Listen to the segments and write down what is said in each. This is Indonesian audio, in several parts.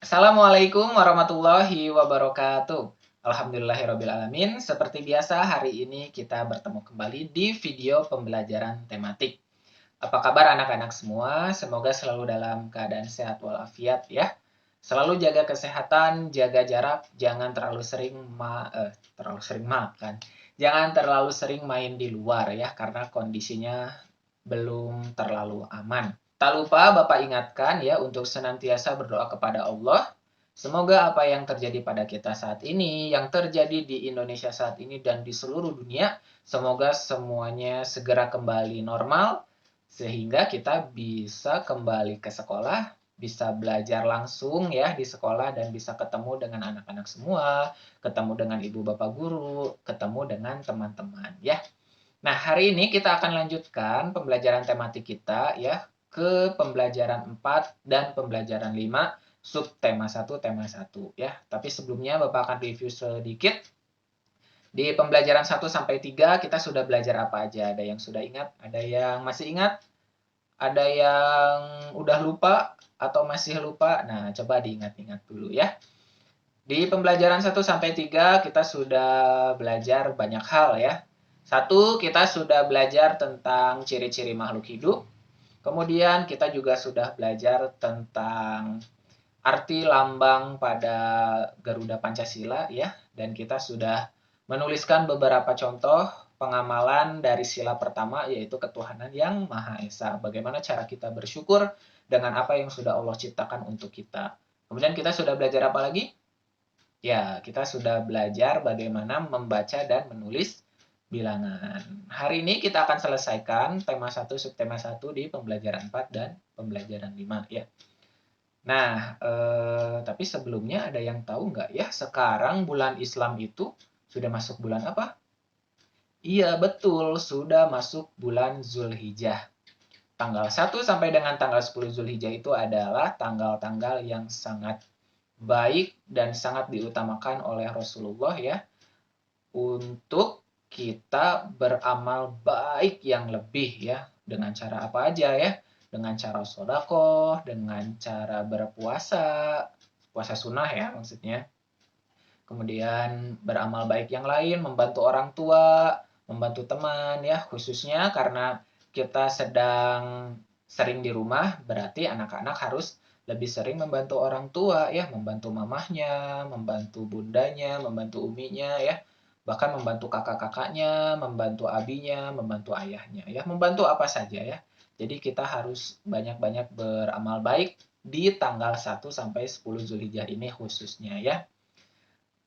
Assalamualaikum warahmatullahi wabarakatuh. Alhamdulillahirrabbilalamin. Seperti biasa, hari ini kita bertemu kembali di video pembelajaran tematik. Apa kabar anak-anak semua? Semoga selalu dalam keadaan sehat walafiat ya. Selalu jaga kesehatan, jaga jarak, jangan terlalu sering makan. Jangan terlalu sering main di luar ya, karena kondisinya belum terlalu aman. Tak lupa Bapak ingatkan ya untuk senantiasa berdoa kepada Allah. Semoga apa yang terjadi pada kita saat ini, yang terjadi di Indonesia saat ini dan di seluruh dunia, semoga semuanya segera kembali normal sehingga kita bisa kembali ke sekolah, bisa belajar langsung ya di sekolah dan bisa ketemu dengan anak-anak semua, ketemu dengan ibu bapak guru, ketemu dengan teman-teman ya. Nah, hari ini kita akan lanjutkan pembelajaran tematik kita ya ke pembelajaran 4 dan pembelajaran 5 subtema 1 tema 1 ya. Tapi sebelumnya Bapak akan review sedikit. Di pembelajaran 1 sampai 3 kita sudah belajar apa aja? Ada yang sudah ingat, ada yang masih ingat, ada yang udah lupa atau masih lupa. Nah, coba diingat-ingat dulu ya. Di pembelajaran 1 sampai 3 kita sudah belajar banyak hal ya. Satu, kita sudah belajar tentang ciri-ciri makhluk hidup. Kemudian kita juga sudah belajar tentang arti lambang pada Garuda Pancasila ya. Dan kita sudah menuliskan beberapa contoh pengamalan dari sila pertama yaitu ketuhanan yang Maha Esa. Bagaimana cara kita bersyukur dengan apa yang sudah Allah ciptakan untuk kita. Kemudian kita sudah belajar apa lagi? Ya, kita sudah belajar bagaimana membaca dan menulis bilangan. Hari ini kita akan selesaikan tema 1 subtema 1 di pembelajaran 4 dan pembelajaran 5 ya. Nah, tapi sebelumnya ada yang tahu nggak ya sekarang bulan Islam itu sudah masuk bulan apa? Iya, betul, sudah masuk bulan Zulhijjah. Tanggal 1 sampai dengan tanggal 10 Zulhijjah itu adalah tanggal-tanggal yang sangat baik dan sangat diutamakan oleh Rasulullah ya untuk kita beramal baik yang lebih ya. Dengan cara apa aja ya? Dengan cara sodakoh, dengan cara berpuasa, puasa sunnah ya maksudnya. Kemudian beramal baik yang lain, membantu orang tua, membantu teman ya, khususnya karena kita sedang sering di rumah, berarti anak-anak harus lebih sering membantu orang tua ya, membantu mamahnya, membantu bundanya, membantu uminya ya, bahkan membantu kakak-kakaknya, membantu abinya, membantu ayahnya ya, membantu apa saja ya. Jadi kita harus banyak-banyak beramal baik di tanggal 1 sampai 10 Zulhijjah ini khususnya ya.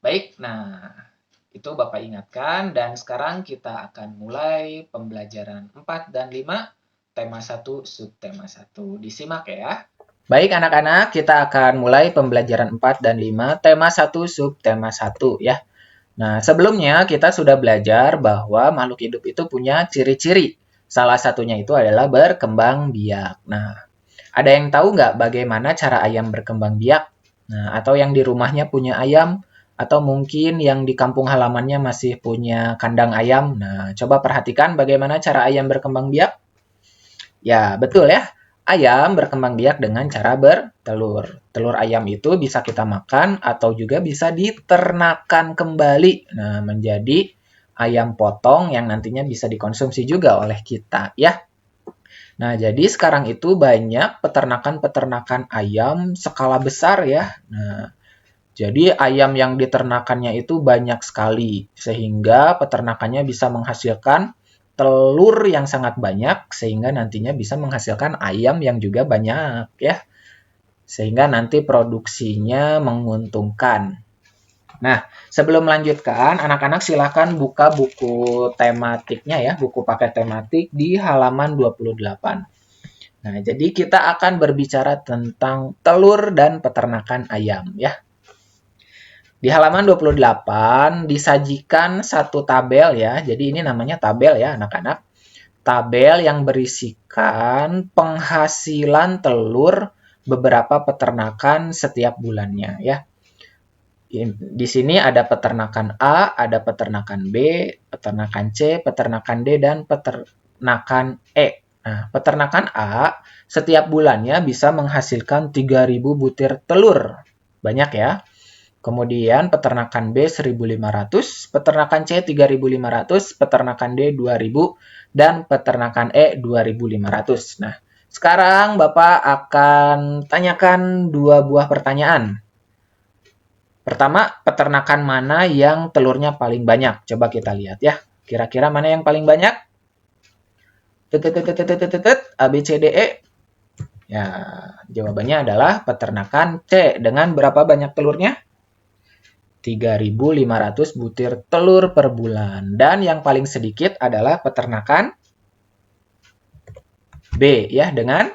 Baik, nah itu Bapak ingatkan dan sekarang kita akan mulai pembelajaran 4 dan 5 tema 1 subtema 1. Disimak ya. Baik anak-anak, kita akan mulai pembelajaran 4 dan 5 tema 1 subtema 1 ya. Nah, sebelumnya kita sudah belajar bahwa makhluk hidup itu punya ciri-ciri. Salah satunya itu adalah berkembang biak. Nah, ada yang tahu nggak bagaimana cara ayam berkembang biak? Nah, atau yang di rumahnya punya ayam, atau mungkin yang di kampung halamannya masih punya kandang ayam. Nah, coba perhatikan bagaimana cara ayam berkembang biak. Ya, betul ya. Ayam berkembang biak dengan cara bertelur. Telur ayam itu bisa kita makan atau juga bisa diternakan kembali. Nah, menjadi ayam potong yang nantinya bisa dikonsumsi juga oleh kita ya. Nah, jadi sekarang itu banyak peternakan-peternakan ayam skala besar ya. Nah, jadi ayam yang diternakannya itu banyak sekali, sehingga peternakannya bisa menghasilkan telur yang sangat banyak, sehingga nantinya bisa menghasilkan ayam yang juga banyak ya. Sehingga nanti produksinya menguntungkan. Nah, sebelum melanjutkan, anak-anak silakan buka buku tematiknya ya, buku paket tematik di halaman 28. Nah, jadi kita akan berbicara tentang telur dan peternakan ayam ya. Di halaman 28 disajikan satu tabel ya. Jadi ini namanya tabel ya anak-anak. Tabel yang berisikan penghasilan telur beberapa peternakan setiap bulannya ya. Di sini ada peternakan A, ada peternakan B, peternakan C, peternakan D, dan peternakan E. Nah, peternakan A setiap bulannya bisa menghasilkan 3.000 butir telur. banyak ya. Kemudian peternakan B 1.500, peternakan C 3.500, peternakan D 2.000, dan peternakan E 2.500. Nah, sekarang Bapak akan tanyakan dua buah pertanyaan. Pertama, peternakan mana yang telurnya paling banyak? Coba kita lihat ya. Kira-kira mana yang paling banyak? A, B, C, D, E. Ya, jawabannya adalah peternakan C. Dengan berapa banyak telurnya? 3.500 butir telur per bulan. Dan yang paling sedikit adalah peternakan B ya, dengan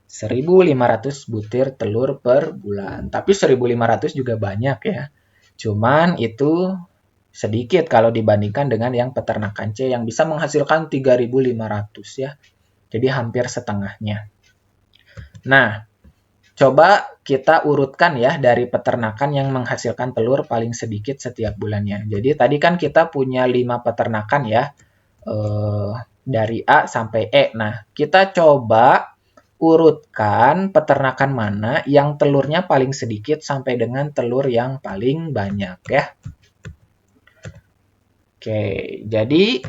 1.500 butir telur per bulan. Tapi 1.500 juga banyak ya. Cuman itu sedikit kalau dibandingkan dengan yang peternakan C yang bisa menghasilkan 3.500 ya. Jadi hampir setengahnya. Nah, coba kita urutkan ya dari peternakan yang menghasilkan telur paling sedikit setiap bulannya. Jadi tadi kan kita punya 5 peternakan ya, dari A sampai E. Nah, kita coba urutkan peternakan mana yang telurnya paling sedikit sampai dengan telur yang paling banyak ya. Oke, jadi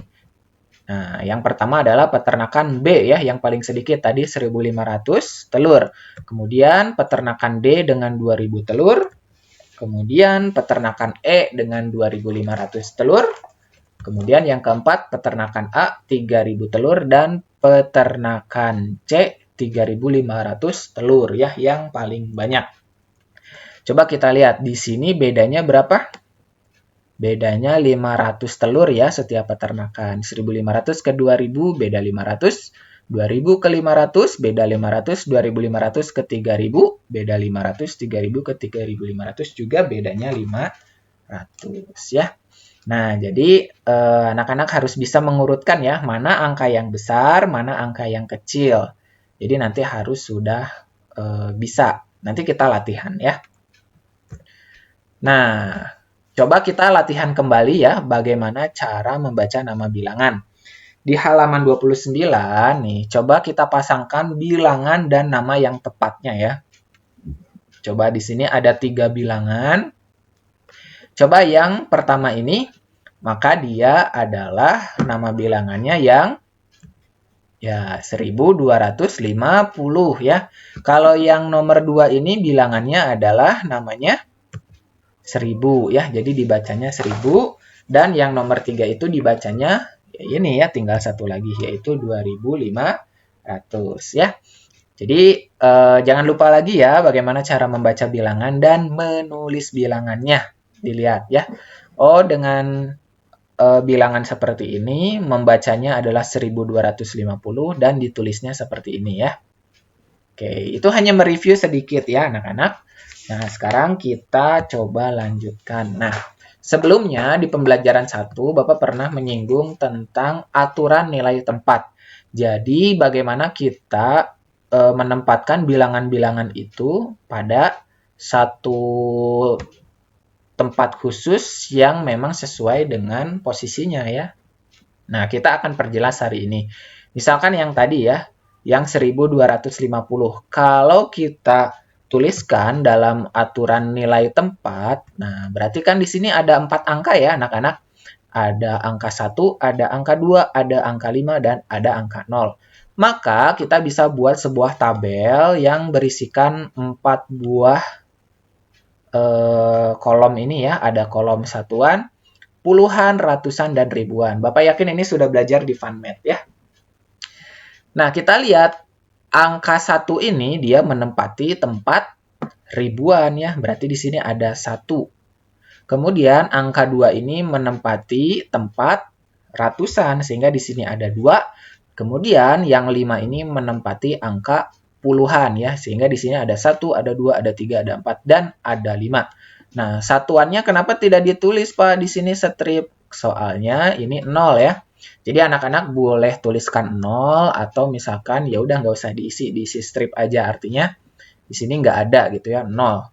nah, yang pertama adalah peternakan B ya, yang paling sedikit tadi 1.500 telur. Kemudian peternakan D dengan 2.000 telur. Kemudian peternakan E dengan 2.500 telur. Kemudian yang keempat peternakan A 3.000 telur dan peternakan C 3.500 telur ya, yang paling banyak. Coba kita lihat di sini bedanya berapa? Bedanya 500 telur ya setiap peternakan. 1.500 ke 2.000 beda 500. 2.000 ke 500 beda 500. 2.500 ke 3.000 beda 500. 3.000 ke 3.500 juga bedanya 500 ya. Nah, jadi anak-anak harus bisa mengurutkan ya, mana angka yang besar, mana angka yang kecil. Jadi nanti harus sudah bisa. Nanti kita latihan ya. Nah, coba kita latihan kembali ya, bagaimana cara membaca nama bilangan. Di halaman 29 nih, coba kita pasangkan bilangan dan nama yang tepatnya ya. Coba di sini ada 3 bilangan. Coba yang pertama ini, maka dia adalah nama bilangannya yang ya 1.250 ya. Kalau yang nomor 2 ini bilangannya adalah namanya 1.000 ya. Jadi dibacanya 1.000 dan yang nomor 3 itu dibacanya ya ini ya, tinggal satu lagi yaitu 2.500 ya. Jadi jangan lupa lagi ya bagaimana cara membaca bilangan dan menulis bilangannya. Dilihat ya. Oh, dengan bilangan seperti ini, membacanya adalah 1.250 dan ditulisnya seperti ini ya. Oke, itu hanya mereview sedikit ya anak-anak. Nah, sekarang kita coba lanjutkan. Nah, sebelumnya di pembelajaran 1, Bapak pernah menyinggung tentang aturan nilai tempat. Jadi, bagaimana kita menempatkan bilangan-bilangan itu pada satu tempat khusus yang memang sesuai dengan posisinya ya. Nah, kita akan perjelas hari ini. Misalkan yang tadi ya, yang 1.250. Kalau kita tuliskan dalam aturan nilai tempat, nah berarti kan di sini ada 4 angka ya anak-anak. Ada angka 1, ada angka 2, ada angka 5, dan ada angka 0. Maka kita bisa buat sebuah tabel yang berisikan 4 buah kolom ini ya, ada kolom satuan, puluhan, ratusan, dan ribuan. Bapak yakin ini sudah belajar di FunMath ya. Nah, kita lihat angka 1 ini dia menempati tempat ribuan ya, berarti di sini ada 1. Kemudian angka 2 ini menempati tempat ratusan, sehingga di sini ada 2. Kemudian yang 5 ini menempati angka puluhan ya, sehingga di sini ada 1, ada 2, ada 3, ada 4, dan ada 5. Nah, satuannya kenapa tidak ditulis Pak di sini strip? Soalnya ini 0 ya. Jadi anak-anak boleh tuliskan 0 atau misalkan ya udah nggak usah diisi strip aja, artinya di sini nggak ada gitu ya, 0.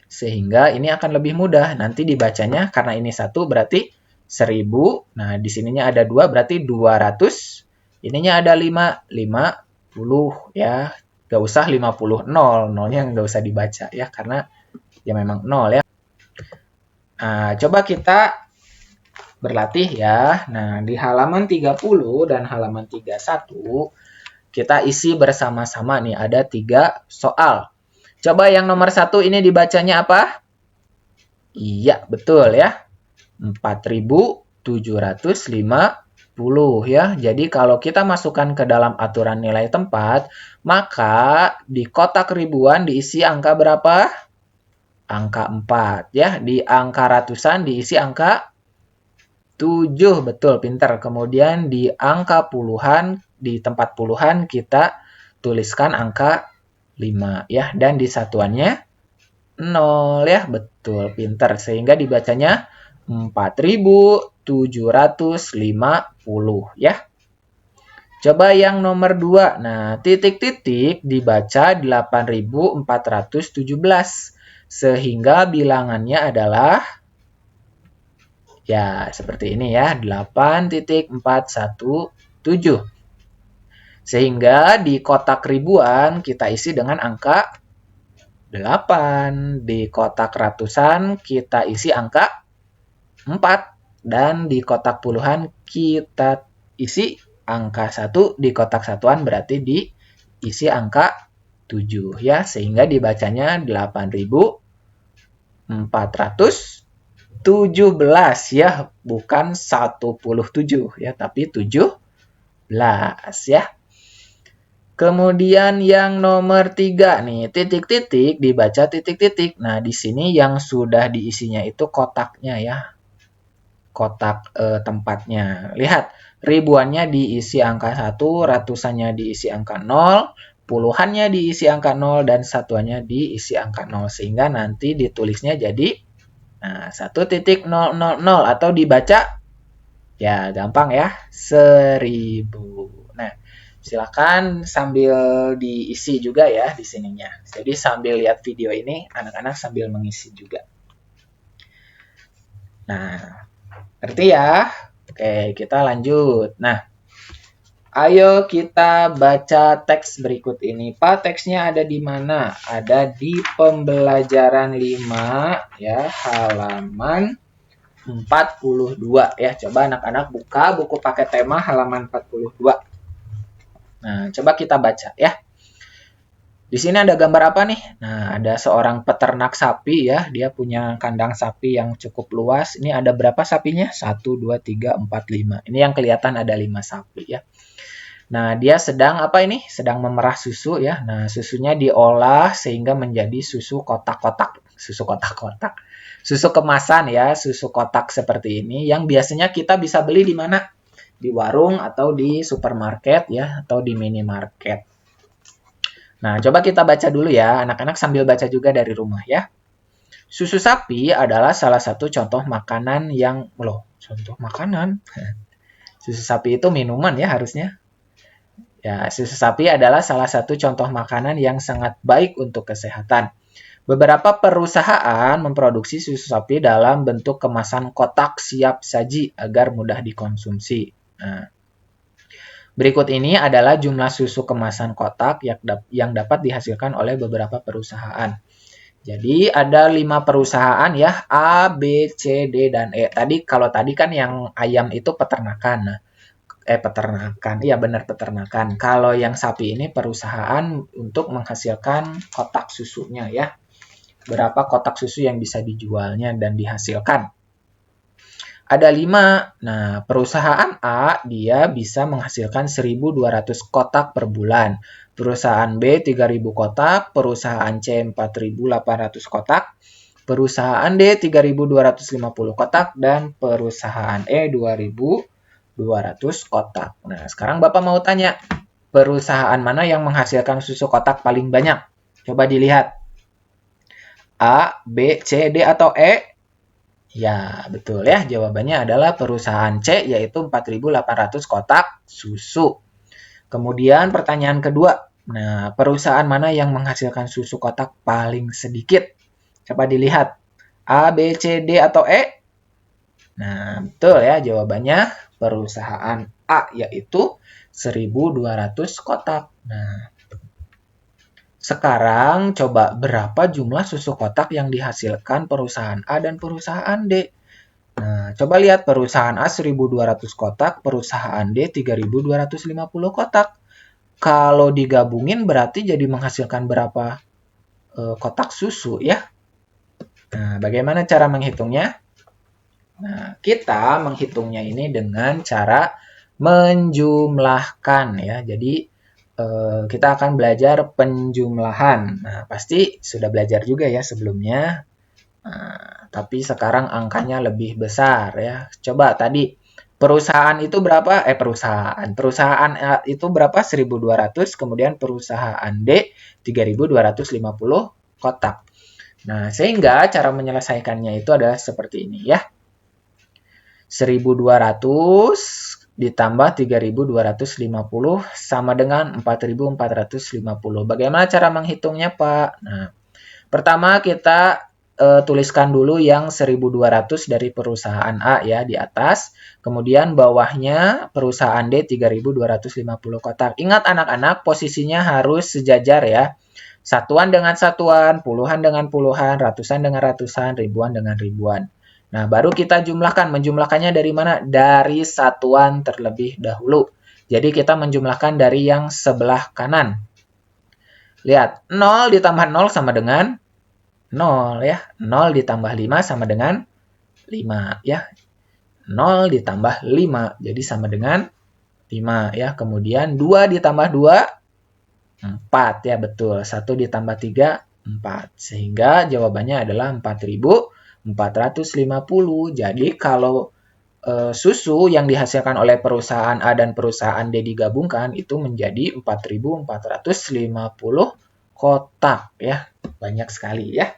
Sehingga ini akan lebih mudah nanti dibacanya, karena ini 1 berarti 1.000. Nah, di sininya ada 2 berarti 200. Ininya ada 5, 50 ya. Nggak usah 50, 0. 0-nya nggak usah dibaca ya, karena ya memang 0 ya. Nah, coba kita berlatih ya. Nah, di halaman 30 dan halaman 31 kita isi bersama-sama nih, ada 3 soal. Coba yang nomor 1 ini dibacanya apa? Iya, betul ya. 4.750 ya. Jadi kalau kita masukkan ke dalam aturan nilai tempat, maka di kotak ribuan diisi angka berapa? Angka 4 ya. Di angka ratusan diisi angka 7, betul, pinter. Kemudian di angka puluhan, di tempat puluhan kita tuliskan angka 5 ya. Dan di satuannya 0 ya, betul, pinter. Sehingga dibacanya 4.750 ya. Coba yang nomor 2. Nah, titik-titik dibaca 8.417. Sehingga bilangannya adalah ya seperti ini ya, 8.417. Sehingga di kotak ribuan kita isi dengan angka 8. Di kotak ratusan kita isi angka 4. Dan di kotak puluhan kita isi angka 1. Di kotak satuan berarti diisi angka 7 ya. Sehingga dibacanya 8.417 ya. Bukan 17 ya, tapi 17 ya. Kemudian yang nomor 3 nih, titik-titik dibaca titik-titik. Nah, di sini yang sudah diisinya itu kotaknya ya. Kotak tempatnya. Lihat, ribuannya diisi angka 1, ratusannya diisi angka 0, puluhannya diisi angka 0, dan satuannya diisi angka 0. Sehingga nanti ditulisnya jadi 1.000 atau dibaca, ya gampang ya, 1000. Nah, silakan sambil diisi juga ya di sininya. Jadi sambil lihat video ini, anak-anak sambil mengisi juga. Nah, ngerti ya? Oke, kita lanjut. Nah, ayo kita baca teks berikut ini. Pak, teksnya ada di mana? Ada di pembelajaran 5 ya, halaman 42 ya. Coba anak-anak buka buku pakai tema halaman 42. Nah, coba kita baca ya. Di sini ada gambar apa nih? Nah, ada seorang peternak sapi ya. Dia punya kandang sapi yang cukup luas. Ini ada berapa sapinya? 1, 2, 3, 4, 5. Ini yang kelihatan ada 5 sapi ya. Nah, dia sedang apa ini? Sedang memerah susu ya. Nah, susunya diolah sehingga menjadi susu kotak-kotak. Susu kotak-kotak. Susu kemasan ya, susu kotak seperti ini. Yang biasanya kita bisa beli di mana? Di warung atau di supermarket ya, atau di minimarket. Nah, coba kita baca dulu ya, anak-anak sambil baca juga dari rumah ya. Susu sapi adalah salah satu contoh makanan yang, contoh makanan? Susu sapi itu minuman ya harusnya. Ya, susu sapi adalah salah satu contoh makanan yang sangat baik untuk kesehatan. Beberapa perusahaan memproduksi susu sapi dalam bentuk kemasan kotak siap saji agar mudah dikonsumsi. Nah, berikut ini adalah jumlah susu kemasan kotak yang dapat dihasilkan oleh beberapa perusahaan. Jadi ada 5 perusahaan ya, A, B, C, D, dan E. Kalau tadi kan yang ayam itu peternakan. Nah, peternakan, iya benar peternakan. Kalau yang sapi ini perusahaan untuk menghasilkan kotak susunya ya. Berapa kotak susu yang bisa dijualnya dan dihasilkan. Ada 5. Nah, perusahaan A dia bisa menghasilkan 1.200 kotak per bulan. Perusahaan B 3.000 kotak, perusahaan C 4.800 kotak, perusahaan D 3.250 kotak, dan perusahaan E 2.200 kotak. Nah, sekarang Bapak mau tanya, perusahaan mana yang menghasilkan susu kotak paling banyak? Coba dilihat. A, B, C, D, atau E? Ya, betul ya. Jawabannya adalah perusahaan C, yaitu 4.800 kotak susu. Kemudian pertanyaan kedua. Nah, perusahaan mana yang menghasilkan susu kotak paling sedikit? Coba dilihat. A, B, C, D, atau E? Nah, betul ya. Jawabannya perusahaan A, yaitu 1.200 kotak. Nah, Sekarang coba berapa jumlah susu kotak yang dihasilkan perusahaan A dan perusahaan D? Nah, coba lihat perusahaan A 1.200 kotak, perusahaan D 3.250 kotak. Kalau digabungin berarti jadi menghasilkan berapa kotak susu ya? Nah, bagaimana cara menghitungnya? Nah, kita menghitungnya ini dengan cara menjumlahkan ya. Jadi kita akan belajar penjumlahan. Nah, pasti sudah belajar juga ya sebelumnya. Nah, tapi sekarang angkanya lebih besar ya. Coba tadi perusahaan itu berapa? Perusahaan itu berapa? 1.200, kemudian perusahaan D 3.250 kotak. Nah, sehingga cara menyelesaikannya itu adalah seperti ini ya. 1.200 ditambah 3.250 sama dengan 4.450. Bagaimana cara menghitungnya, Pak? Nah, pertama kita tuliskan dulu yang 1.200 dari perusahaan A ya di atas. Kemudian bawahnya perusahaan D 3.250 kotak. Ingat anak-anak, posisinya harus sejajar ya. Satuan dengan satuan, puluhan dengan puluhan, ratusan dengan ratusan, ribuan dengan ribuan. Nah, baru kita jumlahkan. Menjumlahkannya dari mana? Dari satuan terlebih dahulu. Jadi kita menjumlahkan dari yang sebelah kanan. Lihat, 0 ditambah 0 sama dengan 0 ya. 0 ditambah 5 sama dengan 5 ya. 0 ditambah 5 jadi sama dengan 5 ya. Kemudian 2 ditambah 2 4 ya, betul. 1 ditambah 3 4. Sehingga jawabannya adalah 4.450. Jadi kalau susu yang dihasilkan oleh perusahaan A dan perusahaan D digabungkan itu menjadi 4.450 kotak ya. Banyak sekali ya.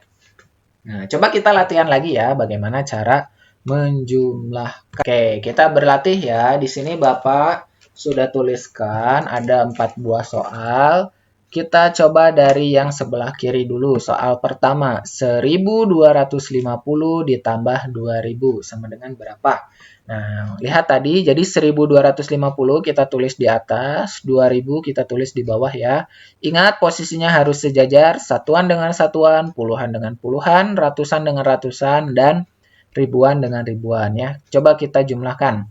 Nah, coba kita latihan lagi ya bagaimana cara menjumlahkan. Oke, kita berlatih ya. Di sini Bapak sudah tuliskan ada 4 buah soal. Kita coba dari yang sebelah kiri dulu. Soal pertama, 1.250 ditambah 2.000 sama dengan berapa? Nah, lihat tadi, jadi 1.250 kita tulis di atas, 2.000 kita tulis di bawah ya. Ingat posisinya harus sejajar, satuan dengan satuan, puluhan dengan puluhan, ratusan dengan ratusan, dan ribuan dengan ribuan ya. Coba kita jumlahkan.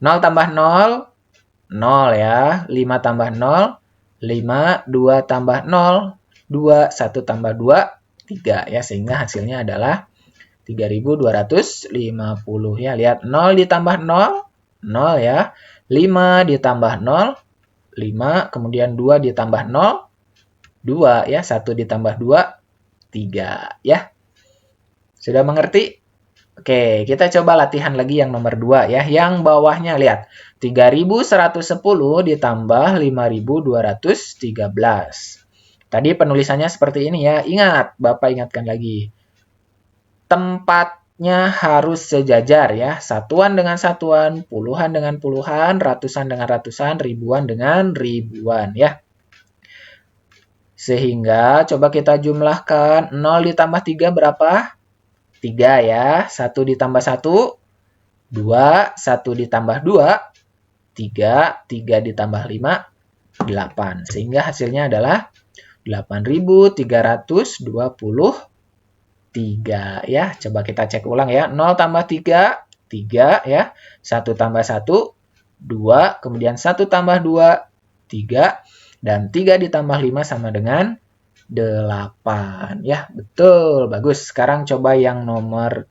0 tambah 0, 0 ya. 5 tambah 0, 5, 2 tambah 0, 2, 1 tambah 2, 3 ya. Sehingga hasilnya adalah 3.250 ya. Lihat 0 ditambah 0, 0 ya. 5 ditambah 0, 5. Kemudian 2 ditambah 0, 2 ya. 1 ditambah 2, 3 ya. Sudah mengerti? Oke, kita coba latihan lagi yang nomor 2 ya. Yang bawahnya lihat. 3.110 ditambah 5.213. Tadi penulisannya seperti ini ya. Ingat, Bapak ingatkan lagi. Tempatnya harus sejajar ya. Satuan dengan satuan, puluhan dengan puluhan, ratusan dengan ratusan, ribuan dengan ribuan ya. Sehingga coba kita jumlahkan 0 ditambah 3 berapa? 3 ya. 1 ditambah 1, 2. 1 ditambah 2, 3. 3 ditambah 5, 8. Sehingga hasilnya adalah 8.323 ya. Coba kita cek ulang ya. 0 tambah 3, 3 ya. 1 tambah 1, 2. Kemudian 1 tambah 2, 3. Dan 3 ditambah 5 sama dengan 8 ya. Betul, bagus. Sekarang coba yang nomor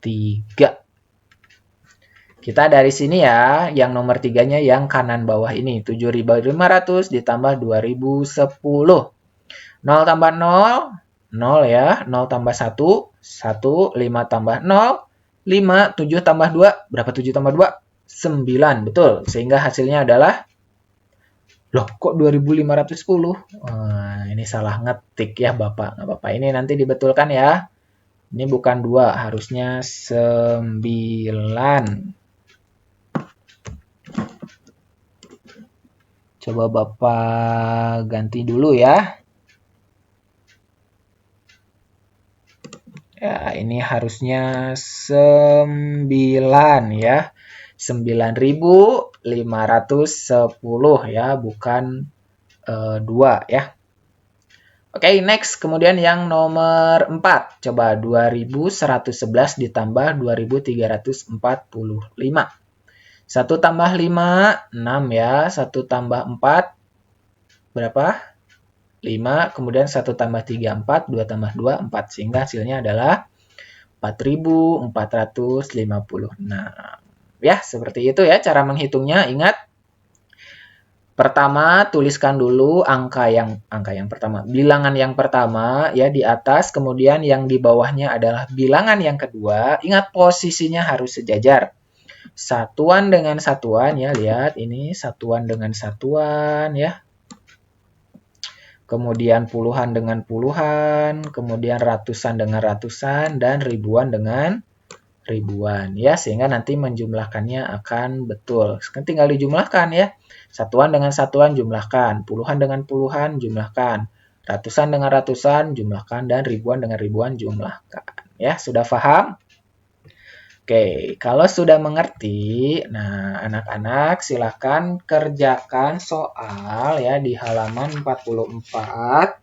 3. Kita dari sini ya, yang nomor 3-nya yang kanan bawah ini. 7.500 ditambah 2.010. 0 tambah 0, 0 ya. 0 tambah 1, 1. 5 tambah 0, 5. 7 tambah 2, berapa 7 tambah 2? 9, betul. Sehingga hasilnya adalah, loh kok 2.510? Wah, ini salah ngetik ya Bapak. Nggak apa-apa, ini nanti dibetulkan ya. Ini bukan 2, harusnya 9. Coba Bapak ganti dulu ya. Ya, ini harusnya 9 ya. 9.510 ya, bukan 2 ya. Oke, next. Kemudian yang nomor 4. Coba 2111 ditambah 2345. 1 tambah 5, 6 ya. 1 tambah 4, berapa? 5. Kemudian 1 tambah 3, 4. 2 tambah 2, 4. Sehingga hasilnya adalah 4456. Ya, seperti itu ya cara menghitungnya. Ingat, pertama, tuliskan dulu bilangan yang pertama ya di atas, kemudian yang di bawahnya adalah bilangan yang kedua. Ingat posisinya harus sejajar. Satuan dengan satuan ya, lihat ini satuan dengan satuan ya. Kemudian puluhan dengan puluhan, kemudian ratusan dengan ratusan, dan ribuan dengan ribuan ya, sehingga nanti menjumlahkannya akan betul. Sekarang tinggal dijumlahkan ya. Satuan dengan satuan jumlahkan, puluhan dengan puluhan jumlahkan, ratusan dengan ratusan jumlahkan, dan ribuan dengan ribuan jumlahkan. Ya, sudah paham? Oke, kalau sudah mengerti, nah anak-anak silahkan kerjakan soal ya di halaman 44.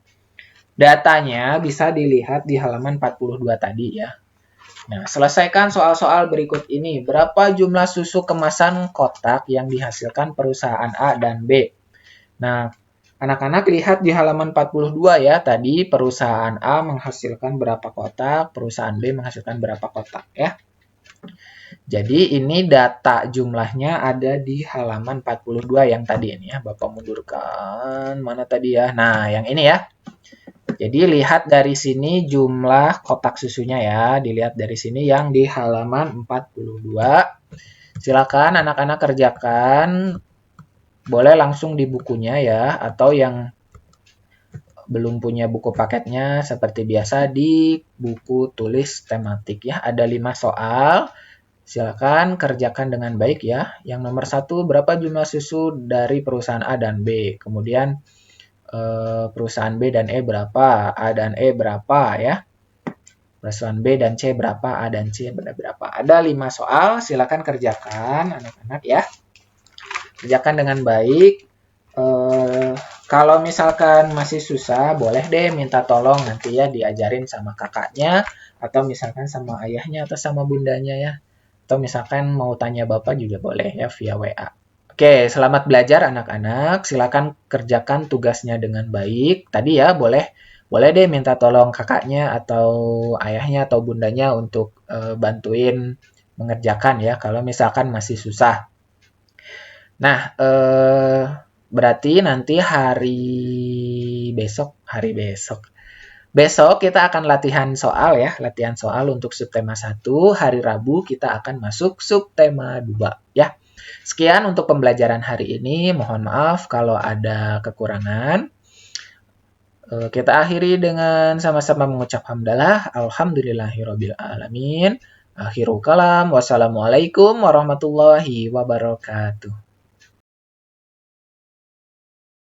Datanya bisa dilihat di halaman 42 tadi ya. Nah, selesaikan soal-soal berikut ini. Berapa jumlah susu kemasan kotak yang dihasilkan perusahaan A dan B? Nah, anak-anak lihat di halaman 42 ya. Tadi perusahaan A menghasilkan berapa kotak, perusahaan B menghasilkan berapa kotak ya. Jadi ini data jumlahnya ada di halaman 42 yang tadi ini ya. Bapak mundurkan. Mana tadi ya? Nah, yang ini ya. Jadi lihat dari sini jumlah kotak susunya ya. Dilihat dari sini yang di halaman 42. Silakan anak-anak kerjakan. Boleh langsung di bukunya ya. Atau yang belum punya buku paketnya seperti biasa di buku tulis tematik ya. Ada 5 soal. Silakan kerjakan dengan baik ya. Yang nomor 1, berapa jumlah susu dari perusahaan A dan B? Kemudian perusahaan B dan E berapa, A dan E berapa ya. Perusahaan B dan C berapa, A dan C berapa. Ada 5 soal, silakan kerjakan anak-anak ya. Kerjakan dengan baik. Kalau misalkan masih susah, boleh deh minta tolong nanti ya diajarin sama kakaknya, atau misalkan sama ayahnya atau sama bundanya ya. Atau misalkan mau tanya bapak juga boleh ya via WA. Oke, selamat belajar anak-anak. Silakan kerjakan tugasnya dengan baik. Tadi ya, boleh deh minta tolong kakaknya atau ayahnya atau bundanya untuk bantuin mengerjakan ya kalau misalkan masih susah. Nah, berarti nanti besok kita akan latihan soal ya, latihan soal untuk subtema 1. Hari Rabu kita akan masuk subtema 2 ya. Sekian untuk pembelajaran hari ini. Mohon maaf kalau ada kekurangan. Kita akhiri dengan sama-sama mengucap hamdalah. Alhamdulillahirabbil alamin. Akhirul kalam. Wassalamualaikum warahmatullahi wabarakatuh.